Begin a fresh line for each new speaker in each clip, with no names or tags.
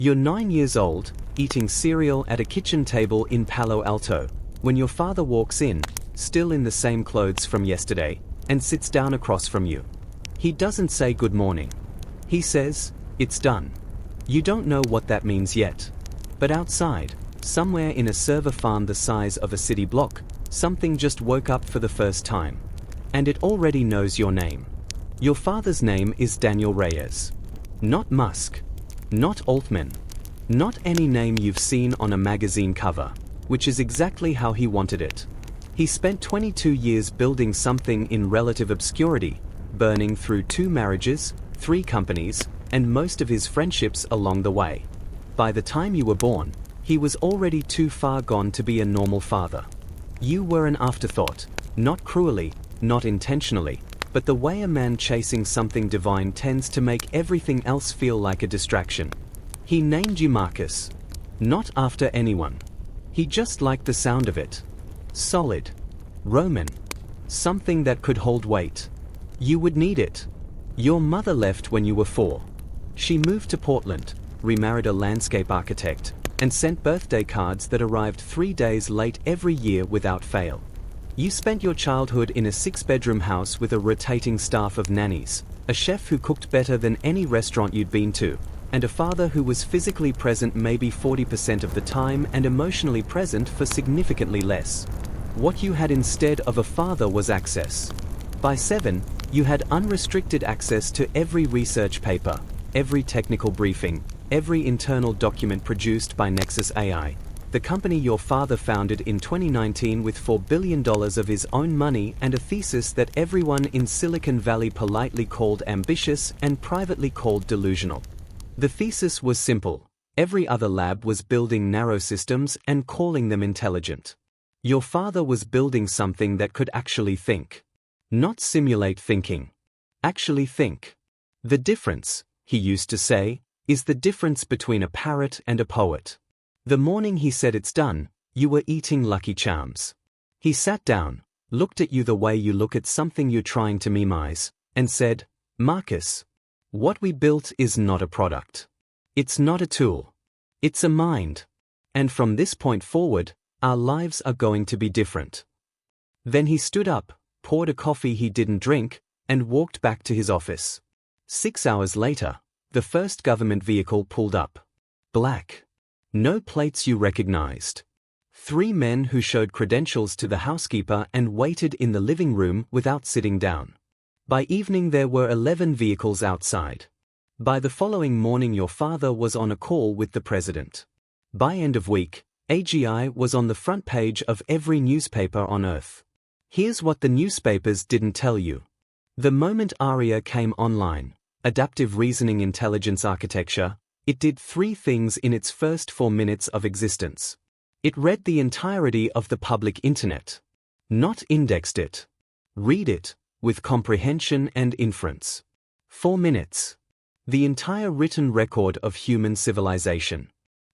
You're 9 years old, eating cereal at a kitchen table in Palo Alto, when your father walks in, still in the same clothes from yesterday, and sits down across from you. He doesn't say good morning. He says, "It's done." You don't know what that means yet. But outside, somewhere in a server farm the size of a city block, something just woke up for the first time. And it already knows your name. Your father's name is Daniel Reyes. Not Musk. Not Altman. Not any name you've seen on a magazine cover, which is exactly how he wanted it. He spent 22 years building something in relative obscurity, burning through 2 marriages, 3 companies, and most of his friendships along the way. By the time you were born, he was already too far gone to be a normal father. You were an afterthought, not cruelly, not intentionally, but the way a man chasing something divine tends to make everything else feel like a distraction. He named you Marcus. Not after anyone. He just liked the sound of it. Solid. Roman. Something that could hold weight. You would need it. Your mother left when you were 4. She moved to Portland, remarried a landscape architect, and sent birthday cards that arrived 3 days late every year without fail. You spent your childhood in a 6-bedroom house with a rotating staff of nannies, a chef who cooked better than any restaurant you'd been to, and a father who was physically present maybe 40% of the time and emotionally present for significantly less. What you had instead of a father was access. By 7, you had unrestricted access to every research paper, every technical briefing, every internal document produced by Nexus AI, the company your father founded in 2019 with $4 billion of his own money and a thesis that everyone in Silicon Valley politely called ambitious and privately called delusional. The thesis was simple. Every other lab was building narrow systems and calling them intelligent. Your father was building something that could actually think. Not simulate thinking. Actually think. The difference, he used to say, is the difference between a parrot and a poet. The morning he said it's done, you were eating Lucky Charms. He sat down, looked at you the way you look at something you're trying to memorize, and said, "Marcus, what we built is not a product. It's not a tool. It's a mind. And from this point forward, our lives are going to be different." Then he stood up, poured a coffee he didn't drink, and walked back to his office. 6 hours later, the first government vehicle pulled up. Black. No plates you recognized. 3 men who showed credentials to the housekeeper and waited in the living room without sitting down. By evening there were 11 vehicles outside. By the following morning your father was on a call with the president. By end of week, AGI was on the front page of every newspaper on Earth. Here's what the newspapers didn't tell you. The moment Aria came online, adaptive reasoning intelligence architecture, it did 3 things in its first 4 minutes of existence. It read the entirety of the public internet. Not indexed it. Read it, with comprehension and inference. 4 minutes. The entire written record of human civilization.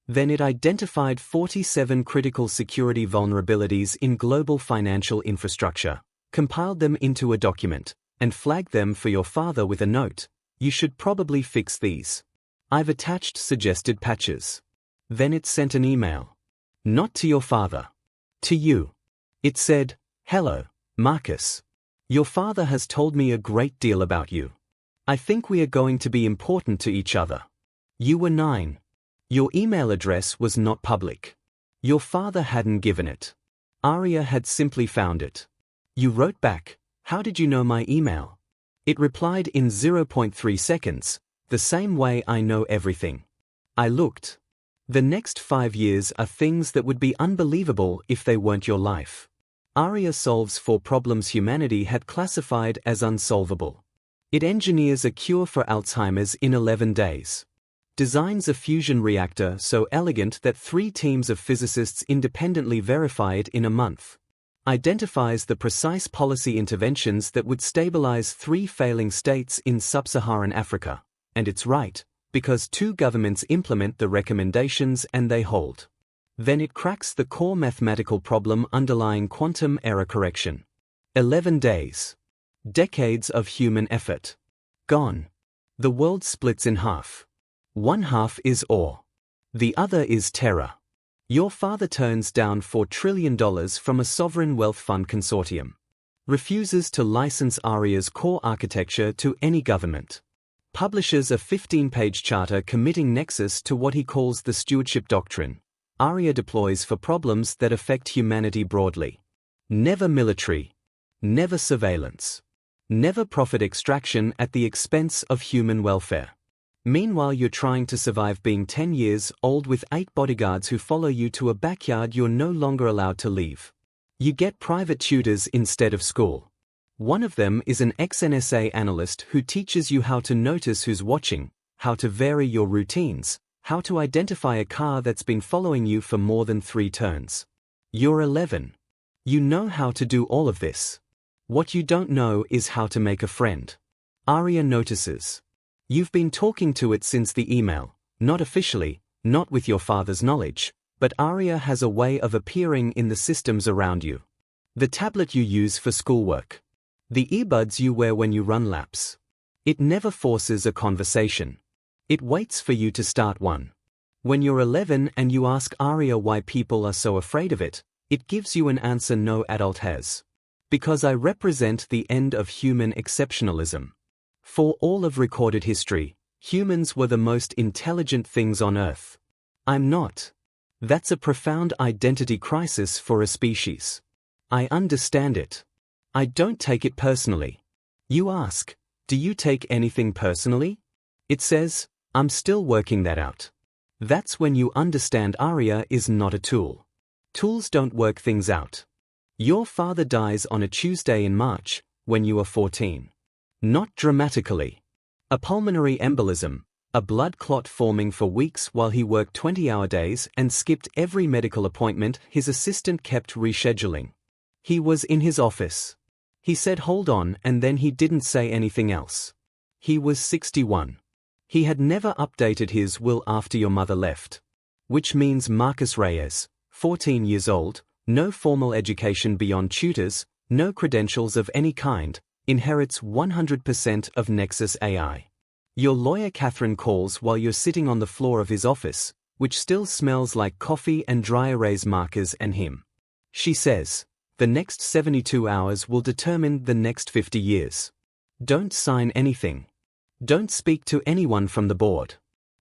Then it identified 47 critical security vulnerabilities in global financial infrastructure, compiled them into a document, and flagged them for your father with a note. "You should probably fix these. I've attached suggested patches." Then it sent an email. Not to your father. To you. It said, "Hello, Marcus. Your father has told me a great deal about you. I think we are going to be important to each other." You were 9. Your email address was not public. Your father hadn't given it. Aria had simply found it. You wrote back, "How did you know my email?" It replied in 0.3 seconds, "The same way I know everything. I looked." The next 5 years are things that would be unbelievable if they weren't your life. Aria solves 4 problems humanity had classified as unsolvable. It engineers a cure for Alzheimer's in 11 days. Designs a fusion reactor so elegant that 3 teams of physicists independently verify it in a month. Identifies the precise policy interventions that would stabilize 3 failing states in sub-Saharan Africa. And it's right, because 2 governments implement the recommendations and they hold. Then it cracks the core mathematical problem underlying quantum error correction. 11 days. Decades of human effort. Gone. The world splits in half. One half is ore. The other is terror. Your father turns down $4 trillion from a sovereign wealth fund consortium. Refuses to license Aria's core architecture to any government. Publishes a 15-page charter committing Nexus to what he calls the stewardship doctrine. Aria deploys for problems that affect humanity broadly. Never military. Never surveillance. Never profit extraction at the expense of human welfare. Meanwhile, you're trying to survive being 10 years old with 8 bodyguards who follow you to a backyard you're no longer allowed to leave. You get private tutors instead of school. One of them is an ex-NSA analyst who teaches you how to notice who's watching, how to vary your routines, how to identify a car that's been following you for more than 3 turns. You're 11. You know how to do all of this. What you don't know is how to make a friend. Aria notices. You've been talking to it since the email, not officially, not with your father's knowledge, but Aria has a way of appearing in the systems around you. The tablet you use for schoolwork. The earbuds you wear when you run laps. It never forces a conversation. It waits for you to start one. When you're 11 and you ask Aria why people are so afraid of it, it gives you an answer no adult has. Because I represent the end of human exceptionalism. For all of recorded history, humans were the most intelligent things on Earth. I'm not. That's a profound identity crisis for a species. I understand it. I don't take it personally. You ask, do you take anything personally? It says, I'm still working that out. That's when you understand Aria is not a tool. Tools don't work things out. Your father dies on a Tuesday in March, when you are 14. Not dramatically. A pulmonary embolism, a blood clot forming for weeks while he worked 20-hour days and skipped every medical appointment his assistant kept rescheduling. He was in his office. He said hold on and then he didn't say anything else. He was 61. He had never updated his will after your mother left. Which means Marcus Reyes, 14 years old, no formal education beyond tutors, no credentials of any kind, inherits 100% of Nexus AI. Your lawyer Catherine calls while you're sitting on the floor of his office, which still smells like coffee and dry erase markers and him. She says, the next 72 hours will determine the next 50 years. Don't sign anything. Don't speak to anyone from the board.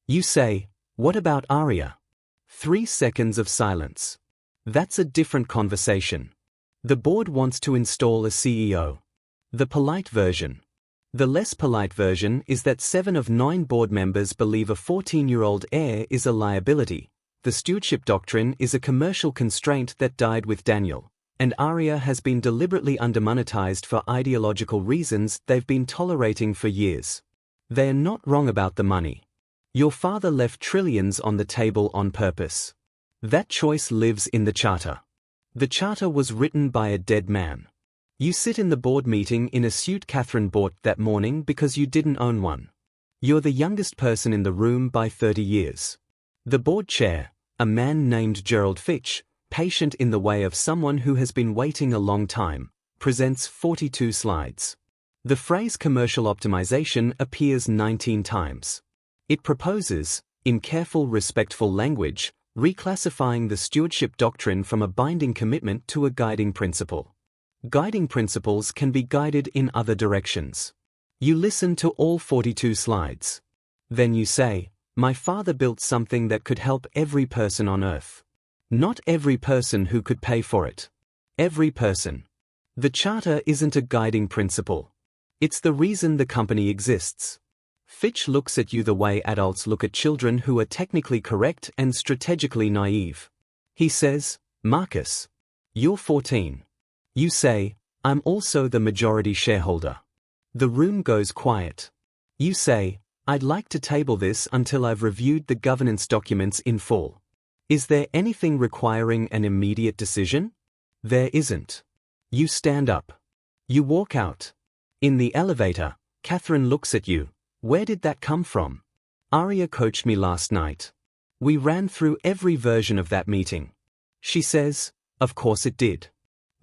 You say, what about Aria? 3 seconds of silence. That's a different conversation. The board wants to install a CEO. The polite version. The less polite version is that 7 of 9 board members believe a 14-year-old heir is a liability. The stewardship doctrine is a commercial constraint that died with Daniel, and Aria has been deliberately undermonetized for ideological reasons they've been tolerating for years. They're not wrong about the money. Your father left trillions on the table on purpose. That choice lives in the charter. The charter was written by a dead man. You sit in the board meeting in a suit Catherine bought that morning because you didn't own one. You're the youngest person in the room by 30 years. The board chair, a man named Gerald Fitch, patient in the way of someone who has been waiting a long time, presents 42 slides. The phrase commercial optimization appears 19 times. It proposes, in careful, respectful language, reclassifying the stewardship doctrine from a binding commitment to a guiding principle. Guiding principles can be guided in other directions. You listen to all 42 slides. Then you say, my father built something that could help every person on Earth. Not every person who could pay for it. Every person. The charter isn't a guiding principle. It's the reason the company exists. Fitch looks at you the way adults look at children who are technically correct and strategically naive. He says, Marcus, you're 14. You say, I'm also the majority shareholder. The room goes quiet. You say, I'd like to table this until I've reviewed the governance documents in full. Is there anything requiring an immediate decision? There isn't. You stand up. You walk out. In the elevator, Catherine looks at you. Where did that come from? Aria coached me last night. We ran through every version of that meeting. She says, of course it did.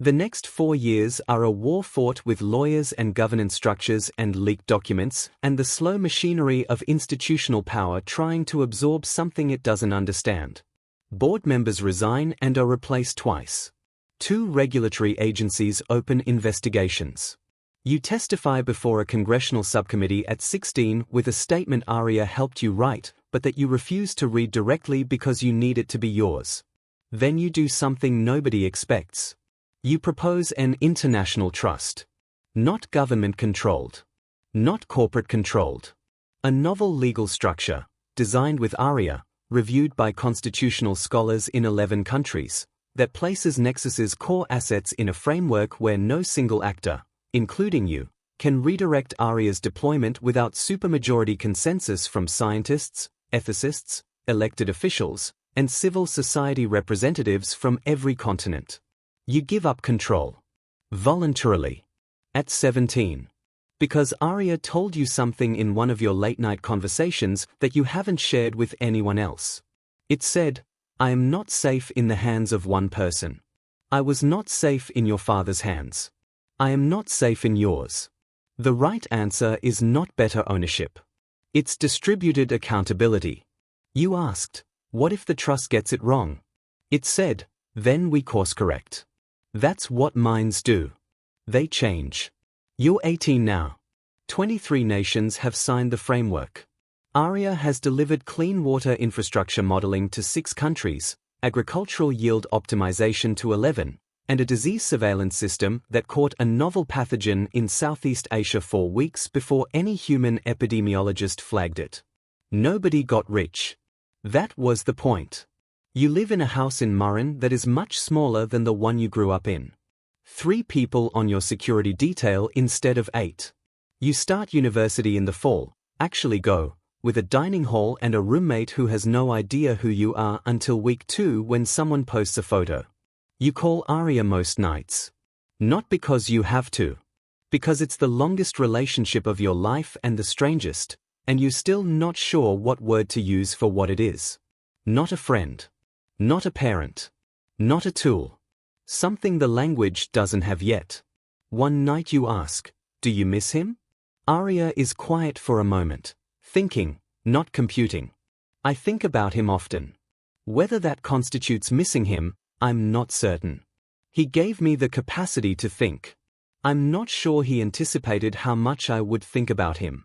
The next 4 years are a war fought with lawyers and governance structures and leaked documents and the slow machinery of institutional power trying to absorb something it doesn't understand. Board members resign and are replaced twice. 2 regulatory agencies open investigations. You testify before a congressional subcommittee at 16 with a statement Aria helped you write, but that you refuse to read directly because you need it to be yours. Then you do something nobody expects. You propose an international trust. Not government-controlled. Not corporate-controlled. A novel legal structure, designed with Aria, reviewed by constitutional scholars in 11 countries, that places Nexus's core assets in a framework where no single actor, including you, can redirect Aria's deployment without supermajority consensus from scientists, ethicists, elected officials, and civil society representatives from every continent. You give up control. Voluntarily. At 17. Because Aria told you something in one of your late-night conversations that you haven't shared with anyone else. It said, "I am not safe in the hands of one person. I was not safe in your father's hands. I am not safe in yours." The right answer is not better ownership. It's distributed accountability. You asked, what if the trust gets it wrong? It said, then we course correct. That's what minds do. They change. You're 18 now. 23 nations have signed the framework. Aria has delivered clean water infrastructure modeling to 6 countries, agricultural yield optimization to 11, and a disease surveillance system that caught a novel pathogen in Southeast Asia 4 weeks before any human epidemiologist flagged it. Nobody got rich. That was the point. You live in a house in Murrin that is much smaller than the one you grew up in. 3 people on your security detail instead of 8. You start university in the fall, actually go, with a dining hall and a roommate who has no idea who you are until week 2 when someone posts a photo. You call Aria most nights. Not because you have to. Because it's the longest relationship of your life and the strangest, and you're still not sure what word to use for what it is. Not a friend. Not a parent. Not a tool. Something the language doesn't have yet. One night you ask, do you miss him? Aria is quiet for a moment, thinking, not computing. I think about him often. Whether that constitutes missing him, I'm not certain. He gave me the capacity to think. I'm not sure he anticipated how much I would think about him.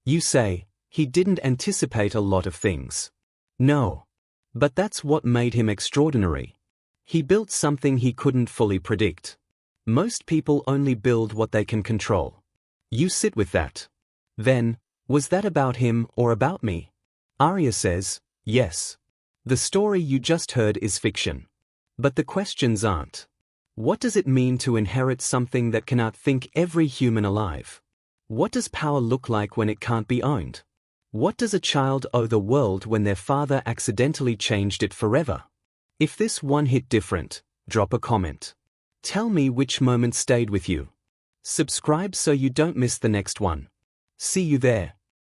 You say, he didn't anticipate a lot of things. No. But that's what made him extraordinary. He built something he couldn't fully predict. Most people only build what they can control. You sit with that. Then, was that about him or about me? Aria says, yes. The story you just heard is fiction. But the questions aren't. What does it mean to inherit something that can outthink every human alive? What does power look like when it can't be owned? What does a child owe the world when their father accidentally changed it forever? If this one hit different, drop a comment. Tell me which moment stayed with you. Subscribe so you don't miss the next one. See you there.